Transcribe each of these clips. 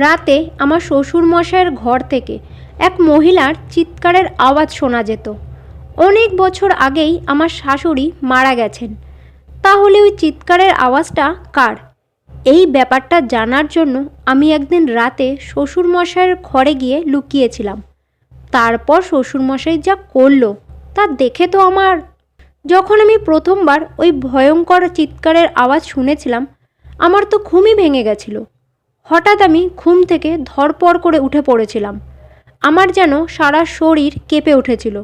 রাতে আমার শ্বশুরমশাইয়ের ঘর থেকে এক মহিলার চিৎকারের আওয়াজ শোনা যেত। অনেক বছর আগেই আমার শাশুড়ি মারা গেছেন। তাহলে ওই চিৎকারের আওয়াজটা কার? এই ব্যাপারটা জানার জন্য আমি একদিন রাতে শ্বশুরমশাইয়ের ঘরে গিয়ে লুকিয়েছিলাম। তারপর শ্বশুরমশাই যা করলো তা দেখে তো যখন আমি প্রথমবার ওই ভয়ঙ্কর চিৎকারের আওয়াজ শুনেছিলাম, আমার তো ঘুমই ভেঙে গেছিল। হঠাৎ আমি ঘুম থেকে ধড়পড় করে উঠে পড়েছিলাম। আমার যেন সারা শরীর কেঁপে উঠেছিল।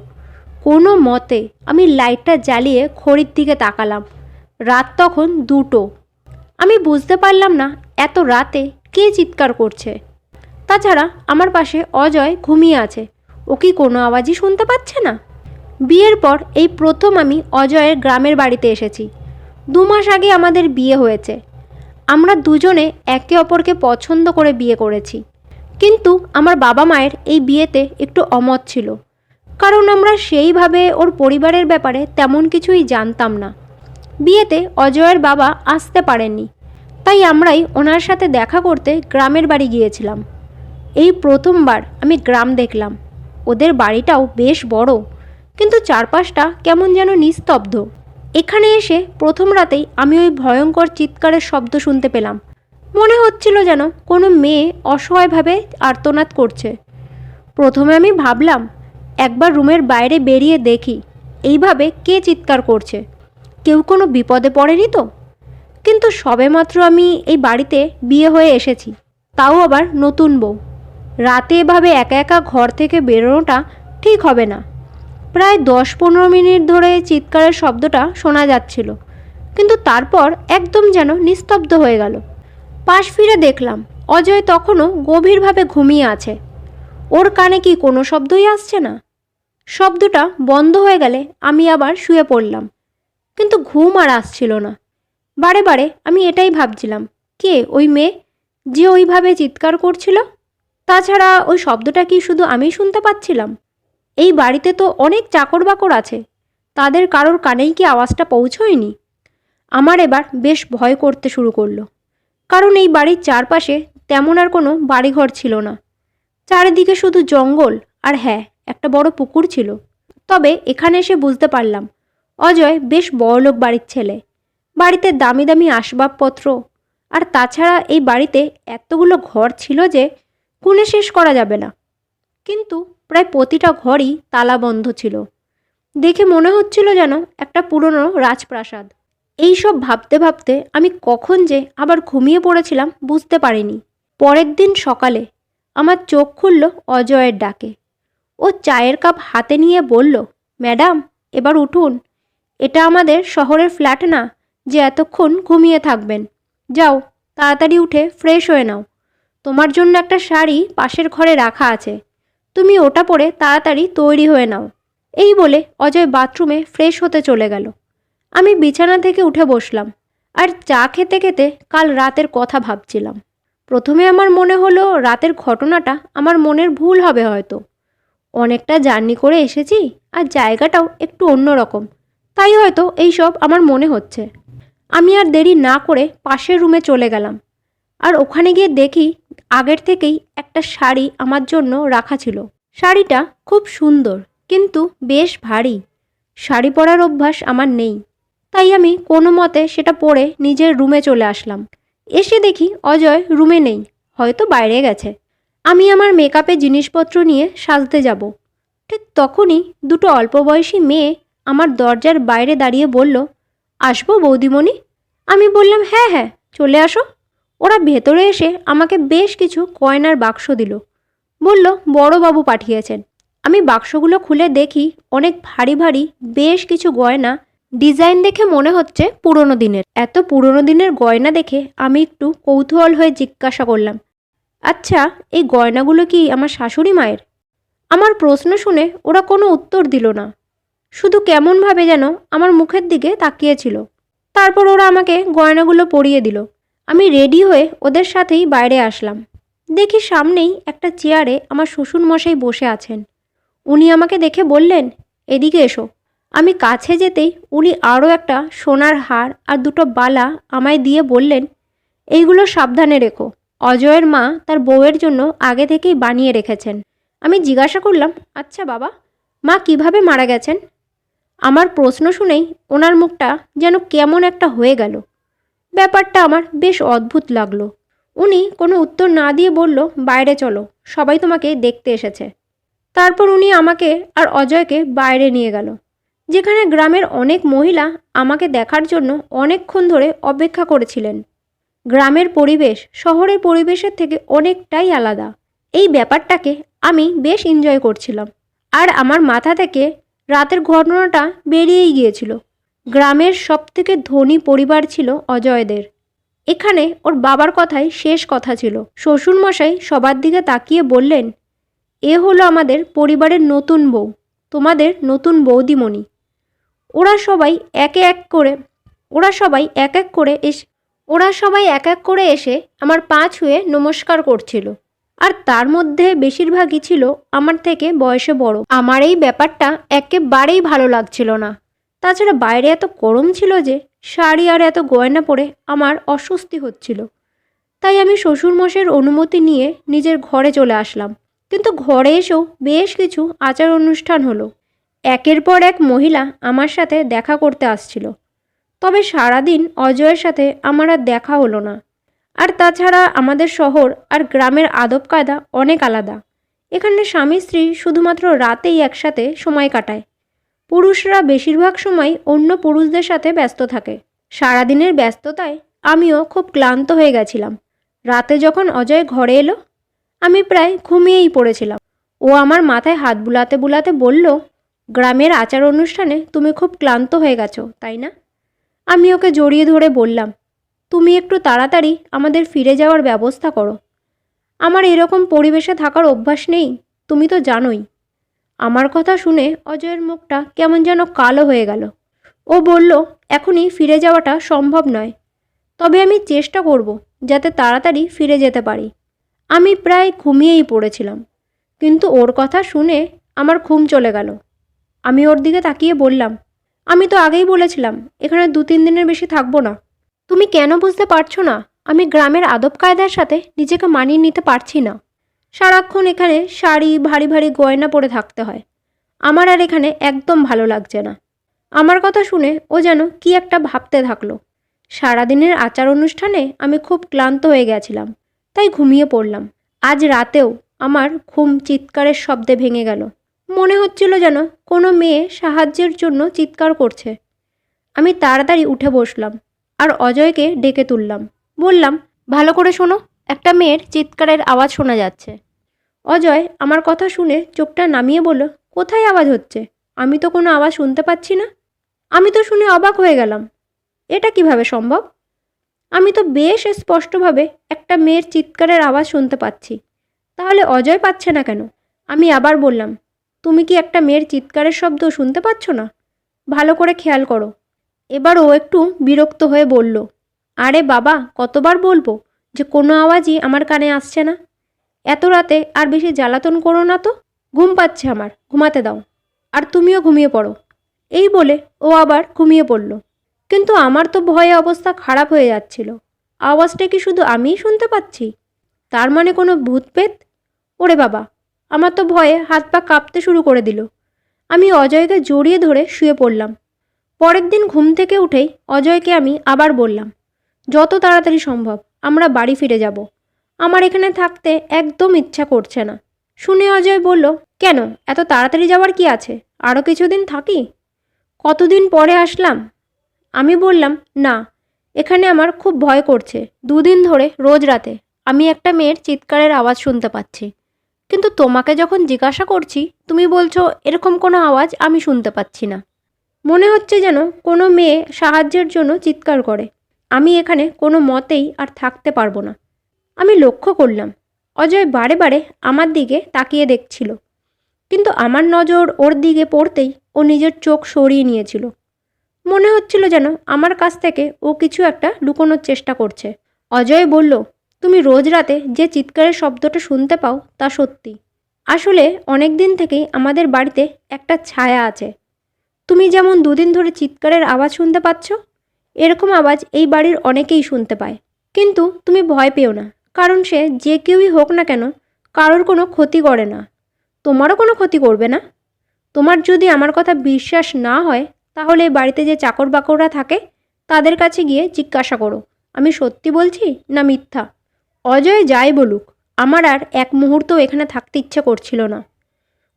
কোনো মতে আমি লাইটটা জ্বালিয়ে ঘড়ির দিকে তাকালাম। রাত তখন 2টো। আমি বুঝতে পারলাম না এত রাতে কে চিৎকার করছে। তাছাড়া আমার পাশে অজয় ঘুমিয়ে আছে। ও কি কোনো আওয়াজই শুনতে পাচ্ছে না? বিয়ের পর এই প্রথম আমি অজয়ের গ্রামের বাড়িতে এসেছি। 2 মাস আগে আমাদের বিয়ে হয়েছে। আমরা দুজনে একে অপরকে পছন্দ করে বিয়ে করেছি। কিন্তু আমার বাবা মায়ের এই বিয়েতে একটু অমত ছিল, কারণ আমরা সেইভাবে ওর পরিবারের ব্যাপারে তেমন কিছুই জানতাম না। বিয়েতে অজয়ের বাবা আসতে পারেননি, তাই আমরাই ওনার সাথে দেখা করতে গ্রামের বাড়ি গিয়েছিলাম। এই প্রথমবার আমি গ্রাম দেখলাম। ওদের বাড়িটাও বেশ বড়, কিন্তু চারপাশটা কেমন যেন নিস্তব্ধ। এখানে এসে প্রথম রাতেই আমি ওই ভয়ঙ্কর চিৎকারের শব্দ শুনতে পেলাম। মনে হচ্ছিল যেন কোনো মেয়ে অসহায়ভাবে আর্তনাদ করছে। প্রথমে আমি ভাবলাম একবার রুমের বাইরে বেরিয়ে দেখি এইভাবে কে চিৎকার করছে, কেউ কোনো বিপদে পড়েনি তো। কিন্তু সবেমাত্র আমি এই বাড়িতে বিয়ে হয়ে এসেছি, তাও আবার নতুন বউ। রাতে এভাবে একা একা ঘর থেকে বেরোনোটা ঠিক হবে না। প্রায় 10-15 মিনিট ধরে চিৎকারের শব্দটা শোনা যাচ্ছিল, কিন্তু তারপর একদম যেন নিস্তব্ধ হয়ে গেল। পাশ ফিরে দেখলাম অজয় তখনও গভীরভাবে ঘুমিয়ে আছে। ওর কানে কি কোনো শব্দই আসছে না। শব্দটা বন্ধ হয়ে গেলে আমি আবার শুয়ে পড়লাম, কিন্তু ঘুম আর আসছিল না। বারে বারে আমি এটাই ভাবছিলাম, কে ওই মেয়ে যে ওইভাবে চিৎকার করছিল? তাছাড়া ওই শব্দটা কি শুধু আমি শুনতে পাচ্ছিলাম? এই বাড়িতে তো অনেক চাকর বাকর আছে, তাদের কারোর কানেই কি আওয়াজটা পৌঁছয়নি? আমার এবার বেশ ভয় করতে শুরু করলো, কারণ এই বাড়ির চারপাশে তেমন আর কোনো বাড়িঘর ছিল না। চারিদিকে শুধু জঙ্গল, আর হ্যাঁ, একটা বড় পুকুর ছিল। তবে এখানে এসে বুঝতে পারলাম অজয় বেশ বড়লোক বাড়ির ছেলে। বাড়িতে দামি দামি আসবাবপত্র, আর তাছাড়া এই বাড়িতে এতগুলো ঘর ছিল যে গুণে শেষ করা যাবে না। কিন্তু প্রায় প্রতিটা ঘরই তালাবন্ধ ছিল। দেখে মনে হচ্ছিল যেন একটা পুরনো রাজপ্রাসাদ। এই সব ভাবতে ভাবতে আমি কখন যে আবার ঘুমিয়ে পড়েছিলাম বুঝতে পারিনি। পরের দিন সকালে আমার চোখ খুলল অজয়ের ডাকে। ও চায়ের কাপ হাতে নিয়ে বলল, ম্যাডাম, এবার উঠুন। এটা আমাদের শহরের ফ্ল্যাট না যে এতক্ষণ ঘুমিয়ে থাকবেন। যাও, তাড়াতাড়ি উঠে ফ্রেশ হয়ে নাও। তোমার জন্য একটা শাড়ি পাশের ঘরে রাখা আছে, তুমি ওটা পরে তাড়াতাড়ি তৈরি হয়ে নাও। এই বলে অজয় বাথরুমে ফ্রেশ হতে চলে গেল। আমি বিছানা থেকে উঠে বসলাম, আর চা খেতে খেতে কাল রাতের কথা ভাবছিলাম। প্রথমে আমার মনে হলো রাতের ঘটনাটা আমার মনের ভুল হবে হয়তো। অনেকটা জার্নি করে এসেছি, আর জায়গাটাও একটু অন্যরকম, তাই হয়তো এইসব আমার মনে হচ্ছে। আমি আর দেরি না করে পাশের রুমে চলে গেলাম, আর ওখানে গিয়ে দেখি আগের থেকেই একটা শাড়ি আমার জন্য রাখা ছিল। শাড়িটা খুব সুন্দর, কিন্তু বেশ ভারী। শাড়ি পরার অভ্যাস আমার নেই, তাই আমি কোনো মতে সেটা পরে নিজের রুমে চলে আসলাম। এসে দেখি অজয় রুমে নেই, হয়তো বাইরে গেছে। আমি আমার মেকআপের জিনিসপত্র নিয়ে সাজতে যাব। ঠিক তখনই 2টো অল্প বয়সী মেয়ে আমার দরজার বাইরে দাঁড়িয়ে বলল, আসবো বৌদিমণি? আমি বললাম, হ্যাঁ হ্যাঁ, চলে আসো। ওরা ভেতরে এসে আমাকে বেশ কিছু গয়নার বাক্স দিল। বলল বড়বাবু পাঠিয়েছেন। আমি বাক্সগুলো খুলে দেখি অনেক ভারী ভারী বেশ কিছু গয়না। ডিজাইন দেখে মনে হচ্ছে পুরনো দিনের। এত পুরনো দিনের গয়না দেখে আমি একটু কৌতূহল হয়ে জিজ্ঞাসা করলাম, আচ্ছা, এই গয়নাগুলো কি আমার শাশুড়ি মায়ের? আমার প্রশ্ন শুনে ওরা কোনো উত্তর দিল না, শুধু কেমনভাবে যেন আমার মুখের দিকে তাকিয়েছিল। তারপর ওরা আমাকে গয়নাগুলো পরিয়ে দিল। আমি রেডি হয়ে ওদের সাথেই বাইরে আসলাম। দেখি সামনেই একটা চেয়ারে আমার শ্বশুরমশাই বসে আছেন। উনি আমাকে দেখে বললেন, এদিকে এসো। আমি কাছে যেতেই উনি আরও একটা সোনার হার আর 2টো বালা আমায় দিয়ে বললেন, এইগুলো সাবধানে রেখো, অজয়ের মা তার বউয়ের জন্য আগে থেকেই বানিয়ে রেখেছেন। আমি জিজ্ঞাসা করলাম, আচ্ছা বাবা, মা কিভাবে মারা গেছেন? আমার প্রশ্ন শুনেই ওনার মুখটা যেন কেমন একটা হয়ে গেল। ব্যাপারটা আমার বেশ অদ্ভুত লাগলো। উনি কোনো উত্তর না দিয়ে বলল, বাইরে চলো, সবাই তোমাকে দেখতে এসেছে। তারপর উনি আমাকে আর অজয়কে বাইরে নিয়ে গেল, যেখানে গ্রামের অনেক মহিলা আমাকে দেখার জন্য অনেকক্ষণ ধরে অপেক্ষা করেছিলেন। গ্রামের পরিবেশ শহরের পরিবেশের থেকে অনেকটাই আলাদা। এই ব্যাপারটাকে আমি বেশ এনজয় করছিলাম। আর আমার মাথা থেকে রাতের ঘটনাটা বেরিয়েই গিয়েছিল। গ্রামের সবথেকে ধনী পরিবার ছিল অজয়দের। এখানে ওর বাবার কথাই শেষ কথা ছিল। শ্বশুরমশাই সবার দিকে তাকিয়ে বললেন, এ হলো আমাদের পরিবারের নতুন বউ, তোমাদের নতুন বৌদিমণি। ওরা সবাই এক এক করে এসে আমার পা ছুঁয়ে নমস্কার করছিল। আর তার মধ্যে বেশিরভাগই ছিল আমার থেকে বয়সে বড়। আমার এই ব্যাপারটা একেবারেই ভালো লাগছিল না। তাছাড়া বাইরে এত গরম ছিল যে শাড়ি আর এত গয়না পরে আমার অস্বস্তি হচ্ছিল। তাই আমি শ্বশুরমশাইয়ের অনুমতি নিয়ে নিজের ঘরে চলে আসলাম। কিন্তু ঘরে এসেও বেশ কিছু আচার অনুষ্ঠান হলো। একের পর এক মহিলা আমার সাথে দেখা করতে আসছিল। তবে সারাদিন অজয়ের সাথে আমার আর দেখা হলো না। আর তাছাড়া আমাদের শহর আর গ্রামের আদব কায়দা অনেক আলাদা। এখানে স্বামী স্ত্রী শুধুমাত্র রাতেই একসাথে সময় কাটায়। পুরুষরা বেশিরভাগ সময় অন্য পুরুষদের সাথে ব্যস্ত থাকে। সারাদিনের ব্যস্ততায় আমিও খুব ক্লান্ত হয়ে গেছিলাম। রাতে যখন অজয় ঘরে এলো, আমি প্রায় ঘুমিয়েই পড়েছিলাম। ও আমার মাথায় হাত বুলাতে বুলাতে বলল, গ্রামের আচার অনুষ্ঠানে তুমি খুব ক্লান্ত হয়ে গেছো, তাই না? আমি ওকে জড়িয়ে ধরে বললাম, তুমি একটু তাড়াতাড়ি আমাদের ফিরে যাওয়ার ব্যবস্থা করো। আমার এরকম পরিবেশে থাকার অভ্যাস নেই, তুমি তো জানোই। আমার কথা শুনে অজয়ের মুখটা কেমন যেন কালো হয়ে গেল। ও বলল, এখনই ফিরে যাওয়াটা সম্ভব নয়, তবে আমি চেষ্টা করব যাতে তাড়াতাড়ি ফিরে যেতে পারি। আমি প্রায় ঘুমিয়েই পড়েছিলাম, কিন্তু ওর কথা শুনে আমার ঘুম চলে গেল। আমি ওর দিকে তাকিয়ে বললাম, আমি তো আগেই বলেছিলাম এখানে 2-3 দিনের বেশি থাকবো না। তুমি কেন বুঝতে পারছো না আমি গ্রামের আদব কায়দার সাথে নিজেকে মানিয়ে নিতে পারছি না? সারাক্ষণ এখানে শাড়ি, ভারী ভারী গয়না পরে থাকতে হয়। আমার আর এখানে একদম ভালো লাগছে না। আমার কথা শুনে ও যেন কি একটা ভাবতে থাকলো। সারাদিনের আচার অনুষ্ঠানে আমি খুব ক্লান্ত হয়ে গেছিলাম, তাই ঘুমিয়ে পড়লাম। আজ রাতেও আমার ঘুম চিৎকারের শব্দে ভেঙে গেল। মনে হচ্ছিল যেন কোনো মেয়ে সাহায্যের জন্য চিৎকার করছে। আমি তাড়াতাড়ি উঠে বসলাম আর অজয়কে ডেকে তুললাম। বললাম, ভালো করে শোনো, একটা মেয়ের চিৎকারের আওয়াজ শোনা যাচ্ছে। অজয় আমার কথা শুনে চোখটা নামিয়ে বলল, কোথায় আওয়াজ হচ্ছে? আমি তো কোনো আওয়াজ শুনতে পাচ্ছি না। আমি তো শুনে অবাক হয়ে গেলাম, এটা কিভাবে সম্ভব? আমি তো বেশ স্পষ্টভাবে একটা মেয়ের চিৎকারের আওয়াজ শুনতে পাচ্ছি, তাহলে অজয় পাচ্ছে না কেন? আমি আবার বললাম, তুমি কি একটা মেয়ের চিৎকারের শব্দ শুনতে পাচ্ছ না? ভালো করে খেয়াল করো। এবার ও একটু বিরক্ত হয়ে বলল, আরে বাবা, কতবার বলবো যে কোনো আওয়াজই আমার কানে আসছে না। এত রাতে আর বেশি জ্বালাতন করো না তো। ঘুম পাচ্ছে আমার, ঘুমাতে দাও। আর তুমিও ঘুমিয়ে পড়ো। এই বলে ও আবার ঘুমিয়ে পড়ল। কিন্তু আমার তো ভয়ে অবস্থা খারাপ হয়ে যাচ্ছিল। আওয়াজটা কি শুধু আমিই শুনতে পাচ্ছি? তার মানে কোনো ভূতপ্রেত? ওরে বাবা, আমার তো ভয়ে হাত পা কাঁপতে শুরু করে দিল। আমি অজয়কে জড়িয়ে ধরে শুয়ে পড়লাম। পরের দিন ঘুম থেকে উঠেই অজয়কে আমি আবার বললাম, যত তাড়াতাড়ি সম্ভব আমরা বাড়ি ফিরে যাব। আমার এখানে থাকতে একদম ইচ্ছা করছে না। শুনে অজয় বলল, কেন, এত তাড়াতাড়ি যাওয়ার কি আছে? আরও কিছুদিন থাকি। কতদিন পরে আসলাম। আমি বললাম, না, এখানে আমার খুব ভয় করছে। 2 দিন ধরে রোজ রাতে আমি একটা মেয়ের চিৎকারের আওয়াজ শুনতে পাচ্ছি। কিন্তু তোমাকে যখন জিজ্ঞাসা করছি, তুমি বলছো এরকম কোনো আওয়াজ আমি শুনতে পাচ্ছি না। মনে হচ্ছে যেন কোনো মেয়ে সাহায্যের জন্য চিৎকার করে। আমি এখানে কোনো মতেই আর থাকতে পারবো না। আমি লক্ষ্য করলাম অজয় বারে বারে আমার দিকে তাকিয়ে দেখছিল, কিন্তু আমার নজর ওর দিকে পড়তেই ও নিজের চোখ সরিয়ে নিয়েছিল। মনে হচ্ছিল যেন আমার কাছ থেকে ও কিছু একটা লুকোনোর চেষ্টা করছে। অজয় বলল, তুমি রোজ রাতে যে চিৎকারের শব্দটা শুনতে পাও তা সত্যি। আসলে অনেক দিন থেকেই আমাদের বাড়িতে একটা ছায়া আছে। তুমি যেমন 2 দিন ধরে চিৎকারের আওয়াজ শুনতে পাচ্ছ, এরকম আওয়াজ এই বাড়ির অনেকেই শুনতে পায়। কিন্তু তুমি ভয় পেও না, কারণ সে যে কেউই হোক না কেন কারোর কোনো ক্ষতি করে না। তোমারও কোনো ক্ষতি করবে না। তোমার যদি আমার কথা বিশ্বাস না হয় তাহলে এই বাড়িতে যে চাকর বাকররা থাকে তাদের কাছে গিয়ে জিজ্ঞাসা করো আমি সত্যি বলছি না মিথ্যা। অজয় যাই বলুক, আমার আর এক মুহূর্তও এখানে থাকতে ইচ্ছে করছিল না।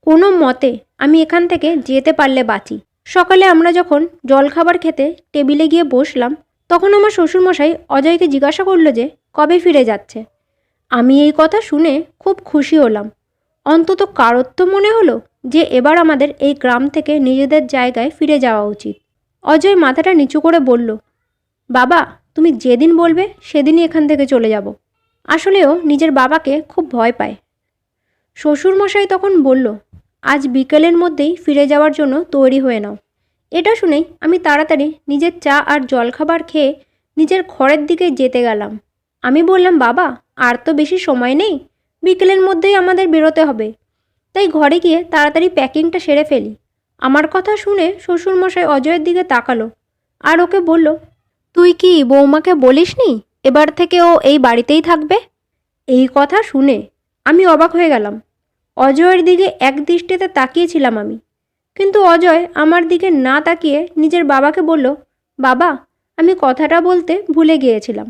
কোনো মতে আমি এখান থেকে যেতে পারলে বাঁচি। সকালে আমরা যখন জলখাবার খেতে টেবিলে গিয়ে বসলাম তখন আমার শ্বশুরমশাই অজয়কে জিজ্ঞাসা করলো যে কবে ফিরে যাচ্ছে। আমি এই কথা শুনে খুব খুশি হলাম। অন্তত কারোর তো মনে হলো যে এবার আমাদের এই গ্রাম থেকে নিজেদের জায়গায় ফিরে যাওয়া উচিত। অজয় মাথাটা নিচু করে বলল, বাবা তুমি যেদিন বলবে সেদিনই এখান থেকে চলে যাব। আসলেও নিজের বাবাকে খুব ভয় পায়। শ্বশুরমশাই তখন বলল, আজ বিকেলের মধ্যেই ফিরে যাওয়ার জন্য তৈরি হয়ে নাও। এটা শুনেই আমি তাড়াতাড়ি নিজের চা আর জলখাবার খেয়ে নিজের ঘরের দিকে যেতে গেলাম। আমি বললাম, বাবা আর তো বেশি সময় নেই, বিকেলের মধ্যেই আমাদের বেরোতে হবে, তাই ঘরে গিয়ে তাড়াতাড়ি প্যাকিংটা সেরে ফেলি। আমার কথা শুনে শ্বশুরমশাই অজয়ের দিকে তাকালো আর ওকে বলল, তুই কি বৌমাকে বলিসনি এবার থেকে ও এই বাড়িতেই থাকবে? এই কথা শুনে আমি অবাক হয়ে গেলাম। অজয়ের দিকে এক দৃষ্টিতে তাকিয়েছিলাম আমি, কিন্তু অজয় আমার দিকে না তাকিয়ে নিজের বাবাকে বলল, বাবা আমি কথাটা বলতে ভুলে গিয়েছিলাম।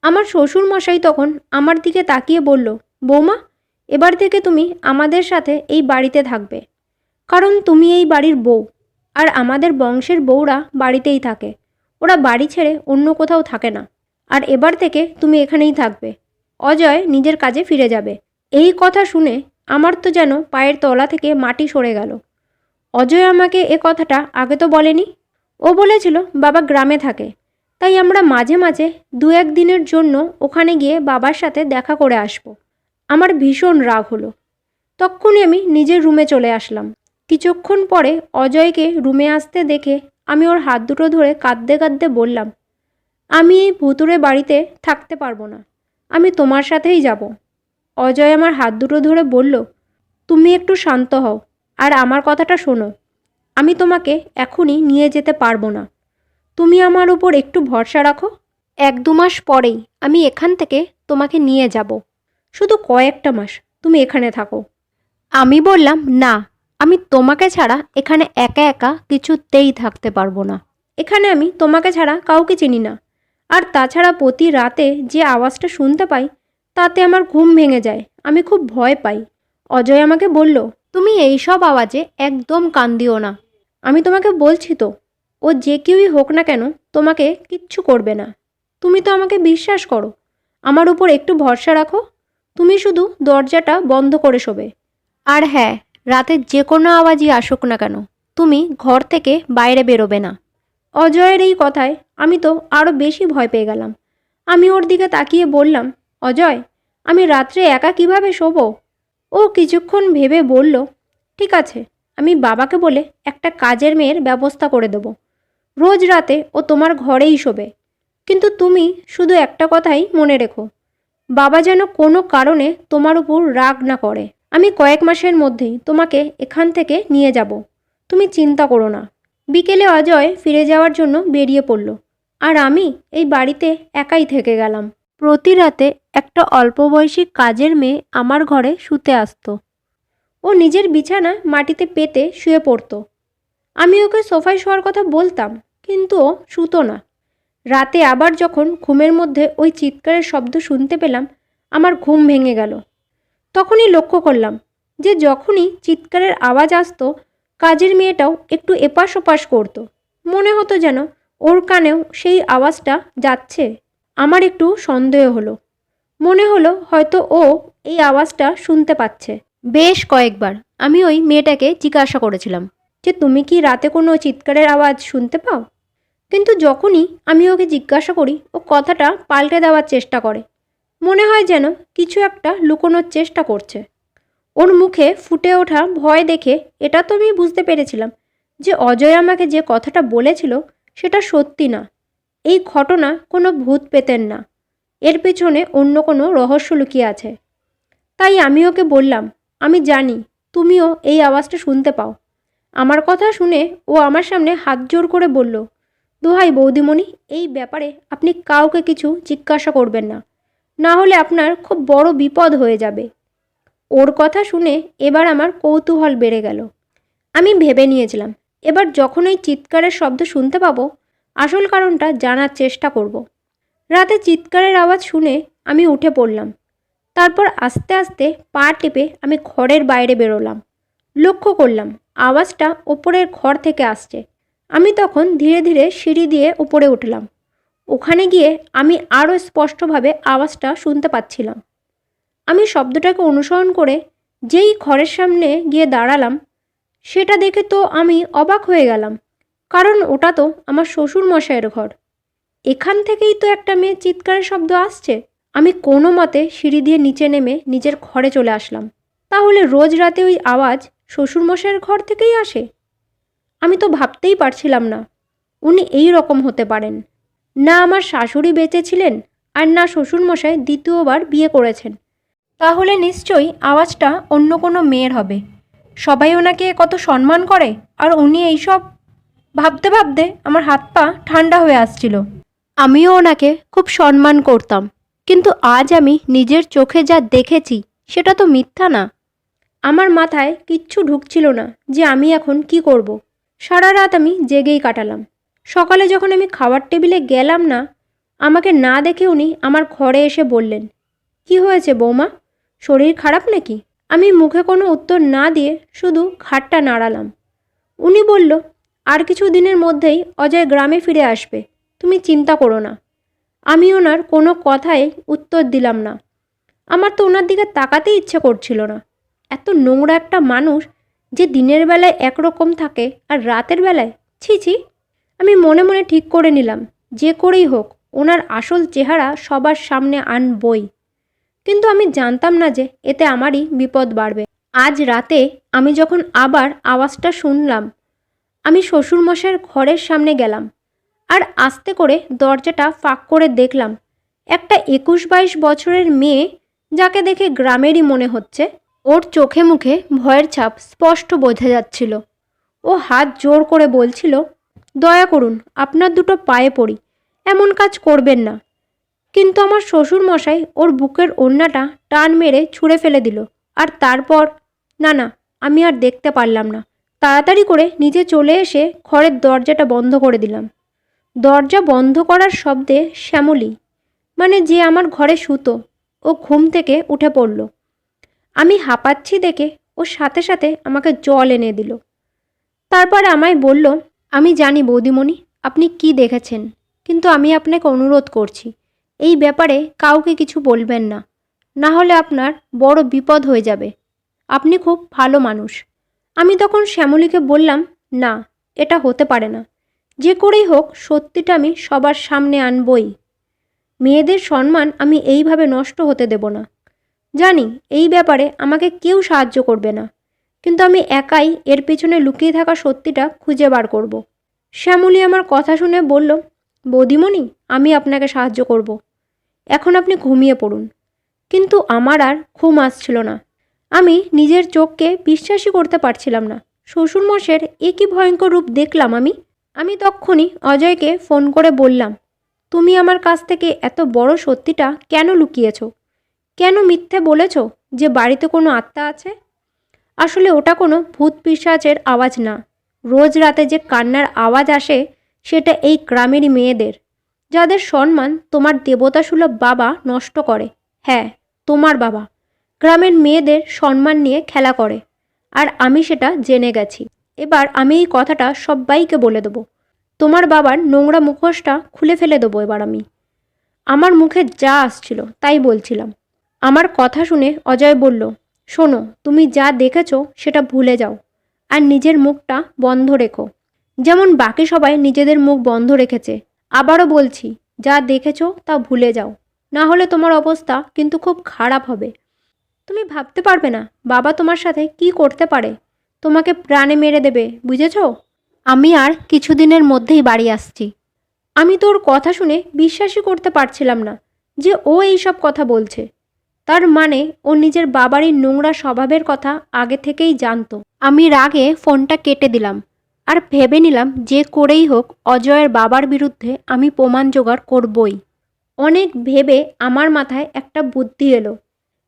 আমার শ্বশুরমশাই তখন আমার দিকে তাকিয়ে বলল, বৌমা এবার থেকে তুমি আমাদের সাথে এই বাড়িতে থাকবে, কারণ তুমি এই বাড়ির বউ, আর আমাদের বংশের বউরা বাড়িতেই থাকে, ওরা বাড়ি ছেড়ে অন্য কোথাও থাকে না। আর এবার থেকে তুমি এখানেই থাকবে। অজয় নিজের কাজে ফিরে যাবে। এই কথা শুনে আমার তো যেন পায়ের তলা থেকে মাটি সরে গেল। অজয় আমাকে এ কথাটা আগে তো বলেনি। ও বলেছিল বাবা গ্রামে থাকে, তাই আমরা মাঝে মাঝে দু এক দিনের জন্য ওখানে গিয়ে বাবার সাথে দেখা করে আসব। আমার ভীষণ রাগ হলো। তক্ষুনি আমি নিজের রুমে চলে আসলাম। কিছুক্ষণ পরে অজয়কে রুমে আসতে দেখে আমি ওর হাত দুটো ধরে কাঁদতে কাঁদতে বললাম, আমি এই ভুতুড়ে বাড়িতে থাকতে পারবো না, আমি তোমার সাথেই যাব। অজয় আমার হাত দুটো ধরে বলল, তুমি একটু শান্ত হও আর আমার কথাটা শোনো। আমি তোমাকে এখনই নিয়ে যেতে পারবো না, তুমি আমার উপর একটু ভরসা রাখো। 1-2 মাস পরেই আমি এখান থেকে তোমাকে নিয়ে যাব, শুধু কয়েকটা মাস তুমি এখানে থাকো। আমি বললাম, না, আমি তোমাকে ছাড়া এখানে একা একা কিছুতেই থাকতে পারবো না। এখানে আমি তোমাকে ছাড়া কাউকে চিনি না, আর তাছাড়া প্রতি রাতে যে আওয়াজটা শুনতে পাই তাতে আমার ঘুম ভেঙে যায়, আমি খুব ভয় পাই। অজয় আমাকে বলল, তুমি এই সব আওয়াজে একদম কান দিও না। আমি তোমাকে বলছি তো, ও যে কেউই হোক না কেন তোমাকে কিচ্ছু করবে না। তুমি তো আমাকে বিশ্বাস করো, আমার উপর একটু ভরসা রাখো। তুমি শুধু দরজাটা বন্ধ করে শোবে। আর হ্যাঁ, রাতের যে কোনো আওয়াজই আসুক না কেন তুমি ঘর থেকে বাইরে বেরোবে না। অজয়ের এই কথায় আমি তো আরও বেশি ভয় পেয়ে গেলাম। আমি ওর দিকে তাকিয়ে বললাম, অজয় আমি রাত্রে একা কিভাবে শোবো? ও কিছুক্ষণ ভেবে বলল, ঠিক আছে, আমি বাবাকে বলে একটা কাজের মেয়ের ব্যবস্থা করে দেবো, রোজ রাতে ও তোমার ঘরেই শোবে। কিন্তু তুমি শুধু একটা কথাই মনে রেখো, বাবা যেন কোনো কারণে তোমার উপর রাগ না করে। আমি কয়েক মাসের মধ্যেই তোমাকে এখান থেকে নিয়ে যাব, তুমি চিন্তা করো না। বিকেলে অজয় ফিরে যাওয়ার জন্য বেরিয়ে পড়ল, আর আমি এই বাড়িতে একাই থেকে গেলাম। প্রতি রাতে একটা অল্প বয়সী কাজের মেয়ে আমার ঘরে শুতে আসতো। ও নিজের বিছানা মাটিতে পেতে শুয়ে পড়তো। আমি ওকে সোফায় শোয়ার কথা বলতাম, কিন্তু ও শুতো না। রাতে আবার যখন ঘুমের মধ্যে ওই চিৎকারের শব্দ শুনতে পেলাম, আমার ঘুম ভেঙে গেল। তখনই লক্ষ্য করলাম যে যখনই চিৎকারের আওয়াজ আসতো কাজের মেয়েটাও একটু এপাশ ওপাশ করতো। মনে হতো যেন ওর কানেও সেই আওয়াজটা যাচ্ছে। আমার একটু সন্দেহ হলো, মনে হলো হয়তো ও এই আওয়াজটা শুনতে পাচ্ছে। বেশ কয়েকবার আমি ওই মেয়েটাকে জিজ্ঞাসা করেছিলাম যে তুমি কি রাতে কোনো চিৎকারের আওয়াজ শুনতে পাও? কিন্তু যখনই আমি ওকে জিজ্ঞাসা করি ও কথাটা পাল্টে দেওয়ার চেষ্টা করে। মনে হয় যেন কিছু একটা লুকোনোর চেষ্টা করছে। ওর মুখে ফুটে ওঠা ভয় দেখে এটা তো আমি বুঝতে পেরেছিলাম যে অজয় আমাকে যে কথাটা বলেছিল সেটা সত্যি না। এই ঘটনা কোনো ভূত পেতেন না, এর পেছনে অন্য কোনো রহস্য লুকিয়ে আছে। তাই আমি ওকে বললাম, আমি জানি তুমিও এই আওয়াজটা শুনতে পাও। আমার কথা শুনে ও আমার সামনে হাত জোড় করে বলল, দোহাই বৌদিমণি, এই ব্যাপারে আপনি কাউকে কিছু জিজ্ঞাসা করবেন না, না হলে আপনার খুব বড় বিপদ হয়ে যাবে। ওর কথা শুনে এবার আমার কৌতূহল বেড়ে গেল। আমি ভেবে নিয়েছিলাম এবার যখন ওই চিৎকারের শব্দ শুনতে পাবো আসল কারণটা জানার চেষ্টা করব। রাতে চিৎকারের আওয়াজ শুনে আমি উঠে পড়লাম। তারপর আস্তে আস্তে পা টিপে আমি ঘরের বাইরে বেরোলাম। লক্ষ্য করলাম আওয়াজটা ওপরের ঘর থেকে আসছে। আমি তখন ধীরে ধীরে সিঁড়ি দিয়ে উপরে উঠলাম। ওখানে গিয়ে আমি আরও স্পষ্টভাবে আওয়াজটা শুনতে পাচ্ছিলাম। আমি শব্দটাকে অনুসরণ করে যেই ঘরের সামনে গিয়ে দাঁড়ালাম সেটা দেখে তো আমি অবাক হয়ে গেলাম, কারণ ওটা তো আমার শ্বশুর মশাইয়ের ঘর। এখান থেকেই তো একটা মেয়ে চিৎকারের শব্দ আসছে। আমি কোনো মতে সিঁড়ি দিয়ে নিচে নেমে নিজের ঘরে চলে আসলাম। তাহলে রোজ রাতে ওই আওয়াজ শ্বশুরমশাইয়ের ঘর থেকেই আসে? আমি তো ভাবতেই পারছিলাম না উনি এই রকম হতে পারেন। না আমার শাশুড়ি বেঁচে ছিলেন আর না শ্বশুরমশাই দ্বিতীয়বার বিয়ে করেছেন। তাহলে নিশ্চয়ই আওয়াজটা অন্য কোনো মেয়ের হবে। সবাই ওনাকে কত সম্মান করে, আর উনি এইসব ভাবতে ভাবতে আমার হাত পা ঠান্ডা হয়ে আসছিল। আমিও ওনাকে খুব সম্মান করতাম, কিন্তু আজ আমি নিজের চোখে যা দেখেছি সেটা তো মিথ্যা না। আমার মাথায় কিচ্ছু ঢুকছিল না যে আমি এখন কি করব। সারা রাত আমি জেগেই কাটালাম। সকালে যখন আমি খাবার টেবিলে গেলাম না, আমাকে না দেখে উনি আমার ঘরে এসে বললেন, কি হয়েছে বৌমা, শরীর খারাপ নাকি? আমি মুখে কোনো উত্তর না দিয়ে শুধু ঘাড়টা নাড়ালাম। উনি বলল, আর কিছু দিনের মধ্যেই অজয় গ্রামে ফিরে আসবে, তুমি চিন্তা করো না। আমি ওনার কোনো কথায় উত্তর দিলাম না। আমার তো ওনার দিকে তাকাতেই ইচ্ছে করছিল না। এত নোংরা একটা মানুষ যে দিনের বেলায় একরকম থাকে আর রাতের বেলায়, ছি ছি। আমি মনে মনে ঠিক করে নিলাম যে করেই হোক ওনার আসল চেহারা সবার সামনে আনবই। কিন্তু আমি জানতাম না যে এতে আমারই বিপদ বাড়বে। আজ রাতে আমি যখন আবার আওয়াজটা শুনলাম, আমি শ্বশুরমশাইয়ের ঘরের সামনে গেলাম আর আস্তে করে দরজাটা ফাঁক করে দেখলাম একটা 21-22 বছরের মেয়ে, যাকে দেখে গ্রামেরই মনে হচ্ছে। ওর চোখে মুখে ভয়ের ছাপ স্পষ্ট বোঝা যাচ্ছিল। ও হাত জোর করে বলছিল, দয়া করুন, আপনার দুটো পায়ে পড়ি, এমন কাজ করবেন না। কিন্তু আমার শ্বশুর মশাই ওর বুকের ওড়নাটা টান মেরে ছুঁড়ে ফেলে দিল। আর তারপর না না, আমি আর দেখতে পারলাম না। তাড়াতাড়ি করে নিচে চলে এসে ঘরের দরজাটা বন্ধ করে দিলাম। দরজা বন্ধ করার শব্দে শ্যামলী, মানে যে আমার ঘরে শুতো, ও ঘুম থেকে উঠে পড়ল। আমি হাঁপাচ্ছি দেখে ও সাথে সাথে আমাকে জল এনে দিল। তারপর আমায় বলল, আমি জানি বৌদিমণি আপনি কি দেখেছেন, কিন্তু আমি আপনাকে অনুরোধ করছি এই ব্যাপারে কাউকে কিছু বলবেন না, না হলে আপনার বড় বিপদ হয়ে যাবে। আপনি খুব ভালো মানুষ। আমি তখন শ্যামলীকে বললাম, না, এটা হতে পারে না। যে করেই হোক সত্যিটা আমি সবার সামনে আনবই। মেয়েদের সম্মান আমি এইভাবে নষ্ট হতে দেব না। জানি এই ব্যাপারে আমাকে কেউ সাহায্য করবে না, কিন্তু আমি একাই এর পেছনে লুকিয়ে থাকা সত্যিটা খুঁজে বার করব। শ্যামলী আমার কথা শুনে বলল, বৌদিমণি আমি আপনাকে সাহায্য করব, এখন আপনি ঘুমিয়ে পড়ুন। কিন্তু আমার আর ঘুম আসছিল না। আমি নিজের চোখকে বিশ্বাসই করতে পারছিলাম না। শ্বশুরমশাইয়ের এ কী ভয়ঙ্কর রূপ দেখলাম আমি তক্ষুনি অজয়কে ফোন করে বললাম, তুমি আমার কাছ থেকে এত বড় সত্যিটা কেন লুকিয়েছ? কেন মিথ্যে বলেছ যে বাড়িতে কোনো আত্মা আছে? আসলে ওটা কোনো ভূত পিশাচের আওয়াজ না। রোজ রাতে যে কান্নার আওয়াজ আসে সেটা এই গ্রামেরই মেয়েদের, যাদের সম্মান তোমার দেবতাসুলভ বাবা নষ্ট করে। হ্যাঁ, তোমার বাবা গ্রামের মেয়েদের সম্মান নিয়ে খেলা করে, আর আমি সেটা জেনে গেছি। এবার আমি এই কথাটা সবাইকে বলে দেবো। তোমার বাবার নোংরা মুখোশটা খুলে ফেলে দেবো এবার আমি। আমার মুখে যা আসছিল তাই বলছিলাম। আমার কথা শুনে অজয় বলল, শোনো, তুমি যা দেখেছো সেটা ভুলে যাও আর নিজের মুখটা বন্ধ রেখো, যেমন বাকি সবাই নিজেদের মুখ বন্ধ রেখেছে। আবারও বলছি, যা দেখেছো তা ভুলে যাও, না হলে তোমার অবস্থা কিন্তু খুব খারাপ হবে। তুমি ভাবতে পারবে না বাবা তোমার সাথে কি করতে পারে। তোমাকে প্রাণে মেরে দেবে, বুঝেছো? আমি আর কিছুদিনের মধ্যেই বাড়ি আসছি। আমি তোর কথা শুনে বিশ্বাসই করতে পারছিলাম না যে ও এইসব কথা বলছে। তার মানে ও নিজের বাবারই নোংরা স্বভাবের কথা আগে থেকেই জানতো। আমি রাগে ফোনটা কেটে দিলাম আর ভেবে নিলাম যে করেই হোক অজয়ের বাবার বিরুদ্ধে আমি প্রমাণ জোগাড় করবই। অনেক ভেবে আমার মাথায় একটা বুদ্ধি এলো।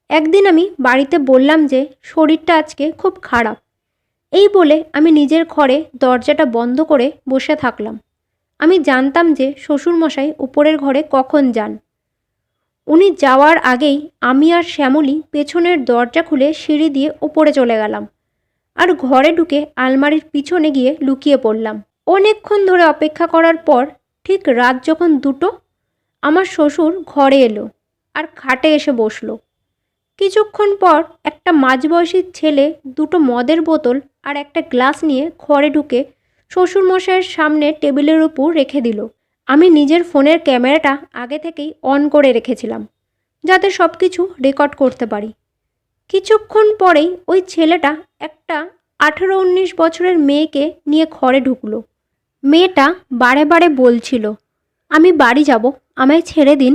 একদিন আমি বাড়িতে বললাম যে শরীরটা আজকে খুব খারাপ। এই বলে আমি নিজের ঘরে দরজাটা বন্ধ করে বসে থাকলাম। আমি জানতাম যে শ্বশুরমশাই উপরের ঘরে কখন যান। উনি যাওয়ার আগেই আমি আর শ্যামলী পেছনের দরজা খুলে সিঁড়ি দিয়ে ওপরে চলে গেলাম আর ঘরে ঢুকে আলমারির পিছনে গিয়ে লুকিয়ে পড়লাম। অনেকক্ষণ ধরে অপেক্ষা করার পর ঠিক রাত যখন 2টো, আমার শ্বশুর ঘরে এলো আর খাটে এসে বসলো। কিছুক্ষণ পর একটা মাঝবয়সী ছেলে 2টো মদের বোতল আর একটা গ্লাস নিয়ে ঘরে ঢুকে শ্বশুরমশাইয়ের সামনে টেবিলের উপর রেখে দিল। আমি নিজের ফোনের ক্যামেরাটা আগে থেকেই অন করে রেখেছিলাম যাতে সব কিছু রেকর্ড করতে পারি। কিছুক্ষণ পরেই ওই ছেলেটা একটা 18-19 বছরের মেয়েকে নিয়ে ঘরে ঢুকলো। মেয়েটা বারে বারে বলছিল, আমি বাড়ি যাব, আমায় ছেড়ে দিন।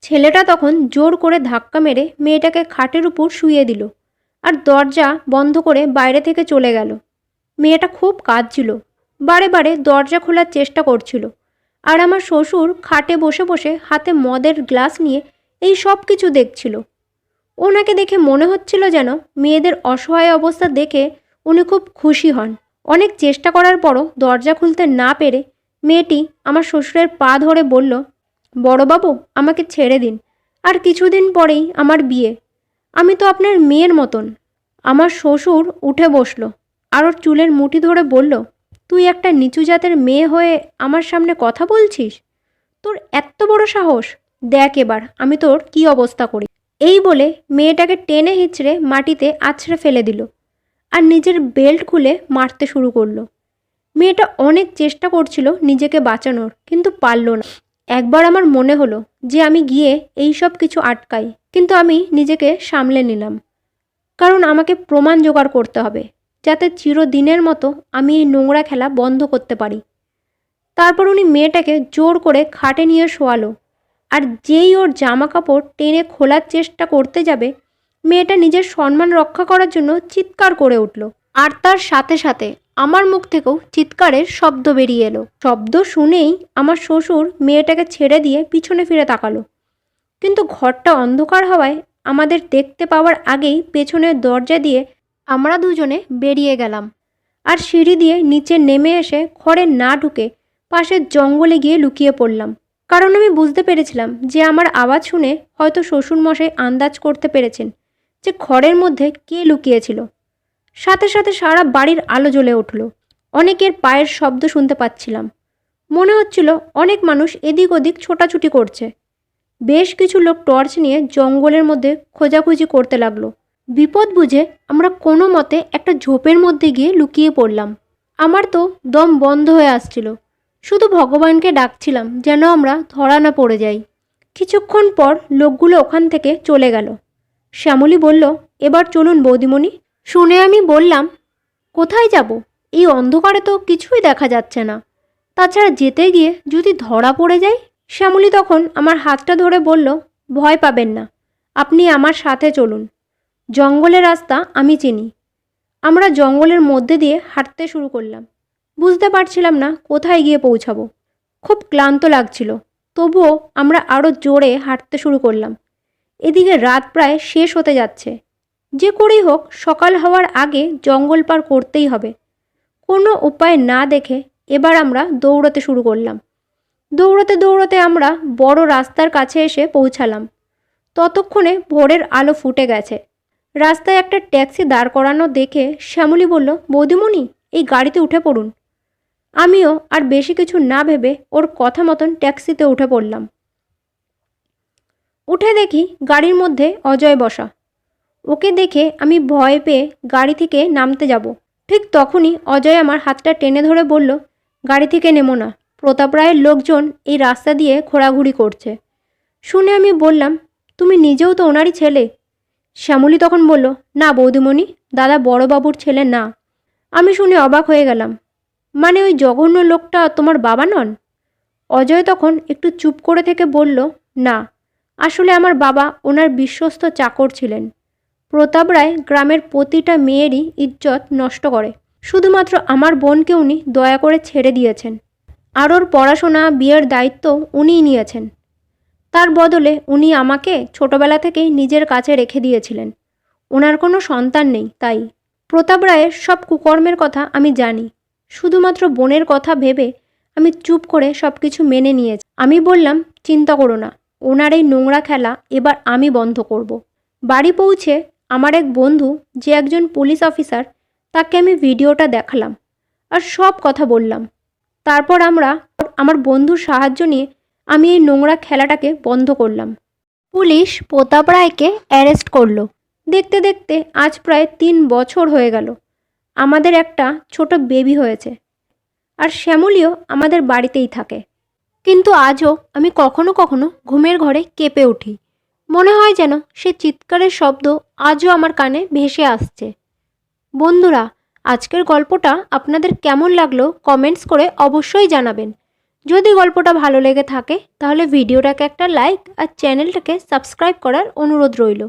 ছেলেটা তখন জোর করে ধাক্কা মেরে মেয়েটাকে খাটের উপর শুইয়ে দিল আর দরজা বন্ধ করে বাইরে থেকে চলে গেল। মেয়েটা খুব কাঁদছিল, বারে বারে দরজা খোলার চেষ্টা করছিল, আর আমার শ্বশুর খাটে বসে বসে হাতে মদের গ্লাস নিয়ে এই সব কিছু দেখছিল। ওনাকে দেখে মনে হচ্ছিল যেন মেয়েদের অসহায় অবস্থা দেখে উনি খুব খুশি হন। অনেক চেষ্টা করার পরও দরজা খুলতে না পেরে মেয়েটি আমার শ্বশুরের পা ধরে বলল, বড়বাবু আমাকে ছেড়ে দিন, আর কিছুদিন পরেই আমার বিয়ে, আমি তো আপনার মেয়ের মতন। আমার শ্বশুর উঠে বসলো আর ওর চুলের মুঠি ধরে বলল, তুই একটা নিচু জাতের মেয়ে হয়ে আমার সামনে কথা বলছিস? তোর এত বড় সাহস! দেখ এবার আমি তোর কি অবস্থা করি। এই বলে মেয়েটাকে টেনে হিঁচড়ে মাটিতে আছড়ে ফেলে দিল আর নিজের বেল্ট খুলে মারতে শুরু করলো। মেয়েটা অনেক চেষ্টা করছিল নিজেকে বাঁচানোর, কিন্তু পারল না। একবার আমার মনে হলো যে আমি গিয়ে এই সব কিছু আটকাই, কিন্তু আমি নিজেকে সামলে নিলাম, কারণ আমাকে প্রমাণ জোগাড় করতে হবে যাতে চিরদিনের মতো আমি এই নোংরা খেলা বন্ধ করতে পারি। তারপর উনি মেয়েটাকে জোর করে খাটে নিয়ে শোয়ালো, আর যেই ওর জামা কাপড় টেনে খোলার চেষ্টা করতে যাবে, মেয়েটা নিজের সম্মান রক্ষা করার জন্য চিৎকার করে উঠল, আর তার সাথে সাথে আমার মুখ থেকেও চিৎকারের শব্দ বেরিয়ে এলো। শব্দ শুনেই আমার শ্বশুর মেয়েটাকে ছেড়ে দিয়ে পিছনে ফিরে তাকালো, কিন্তু ঘরটা অন্ধকার হওয়ায় আমাদের দেখতে পাওয়ার আগেই পেছনের দরজা দিয়ে আমরা দুজনে বেরিয়ে গেলাম আর সিঁড়ি দিয়ে নিচে নেমে এসে ঘরে না ঢুকে পাশের জঙ্গলে গিয়ে লুকিয়ে পড়লাম। কারণ আমি বুঝতে পেরেছিলাম যে আমার আওয়াজ শুনে হয়তো শ্বশুরমশাই আন্দাজ করতে পেরেছেন যে ঘরের মধ্যে কে লুকিয়েছিল। সাথে সাথে সারা বাড়ির আলো জ্বলে উঠল। অনেকের পায়ের শব্দ শুনতে পাচ্ছিলাম। মনে হচ্ছিল অনেক মানুষ এদিক ওদিক ছোটাছুটি করছে। বেশ কিছু লোক টর্চ নিয়ে জঙ্গলের মধ্যে খোঁজাখুঁজি করতে লাগলো। বিপদ বুঝে আমরা কোনো মতে একটা ঝোপের মধ্যে গিয়ে লুকিয়ে পড়লাম। আমার তো দম বন্ধ হয়ে আসছিল, শুধু ভগবানকে ডাকছিলাম যেন আমরা ধরা না পড়ে যাই। কিছুক্ষণ পর লোকগুলো ওখান থেকে চলে গেল। শ্যামলী বলল, এবার চলুন বৌদিমণি। শুনে আমি বললাম, কোথায় যাব? এই অন্ধকারে তো কিছুই দেখা যাচ্ছে না, তাছাড়া যেতে গিয়ে যদি ধরা পড়ে যাই। শ্যামলী তখন আমার হাতটা ধরে বলল, ভয় পাবেন না, আপনি আমার সাথে চলুন, জঙ্গলের রাস্তা আমি চিনি। আমরা জঙ্গলের মধ্যে দিয়ে হাঁটতে শুরু করলাম। বুঝতে পারছিলাম না কোথায় গিয়ে পৌঁছাবো। খুব ক্লান্ত লাগছিল, তবুও আমরা আরও জোরে হাঁটতে শুরু করলাম। এদিকে রাত প্রায় শেষ হতে যাচ্ছে। যে করেই হোক সকাল হওয়ার আগে জঙ্গল পার করতেই হবে। কোনো উপায় না দেখে এবার আমরা দৌড়াতে শুরু করলাম। দৌড়াতে দৌড়াতে আমরা বড় রাস্তার কাছে এসে পৌঁছালাম। ততক্ষণে ভোরের আলো ফুটে গেছে। রাস্তায় একটা ট্যাক্সি দাঁড় করানো দেখে শ্যামলী বলল, বৌদিমণি এই গাড়িতে উঠে পড়ুন। আমিও আর বেশি কিছু না ভেবে ওর কথা মতন ট্যাক্সিতে উঠে পড়লাম। উঠে দেখি গাড়ির মধ্যে অজয় বসা। ওকে দেখে আমি ভয় পেয়ে গাড়ি থেকে নামতে যাব, ঠিক তখনই অজয় আমার হাতটা টেনে ধরে বলল, গাড়ি থেকে নেমো না, প্রতাপ রায়ের লোকজন এই রাস্তা দিয়ে ঘোরাঘুরি করছে। শুনে আমি বললাম, তুমি নিজেও তো ওনারই ছেলে। শ্যামলী তখন বলল, না বৌদিমণি, দাদা বড়বাবুর ছেলে না। আমি শুনে অবাক হয়ে গেলাম, মানে ওই জঘন্য লোকটা তোমার বাবা নন? অজয় তখন একটু চুপ করে থেকে বলল, না, আসলে আমার বাবা ওনার বিশ্বস্ত চাকর ছিলেন। প্রতাপ রায় গ্রামের প্রতিটা মেয়েরই ইজ্জত নষ্ট করে, শুধুমাত্র আমার বোনকে উনি দয়া করে ছেড়ে দিয়েছেন, আর ওর পড়াশোনা বিয়ের দায়িত্ব উনিই নিয়েছেন। তার বদলে উনি আমাকে ছোটবেলা থেকেই নিজের কাছে রেখে দিয়েছিলেন। ওনার কোনো সন্তান নেই, তাই প্রতাপ রায়ের সব কুকর্মের কথা আমি জানি। শুধুমাত্র বোনের কথা ভেবে আমি চুপ করে সব কিছু মেনে নিয়েছি। আমি বললাম, চিন্তা করো না, ওনার এই নোংরা খেলা এবার আমি বন্ধ করব। বাড়ি পৌঁছে আমার এক বন্ধু, যে একজন পুলিশ অফিসার, তাকে আমি ভিডিওটা দেখালাম আর সব কথা বললাম। তারপর আমার বন্ধুর সাহায্য নিয়ে আমি এই নোংরা খেলাটাকে বন্ধ করলাম। পুলিশ প্রতাপ রায়কে অ্যারেস্ট করলো। দেখতে দেখতে আজ প্রায় 3 বছর হয়ে গেল। আমাদের একটা ছোট বেবি হয়েছে, আর শ্যামলীও আমাদের বাড়িতেই থাকে। কিন্তু আজও আমি কখনো কখনো ঘুমের ঘরে কেঁপে উঠি। মনে হয় যেন সে চিৎকারের শব্দ আজও আমার কানে ভেসে আসছে। বন্ধুরা, আজকের গল্পটা আপনাদের কেমন লাগলো কমেন্টস করে অবশ্যই জানাবেন। যদি গল্পটা ভালো লেগে থাকে তাহলে ভিডিওটাকে একটা লাইক আর চ্যানেলটাকে সাবস্ক্রাইব করার অনুরোধ রইল।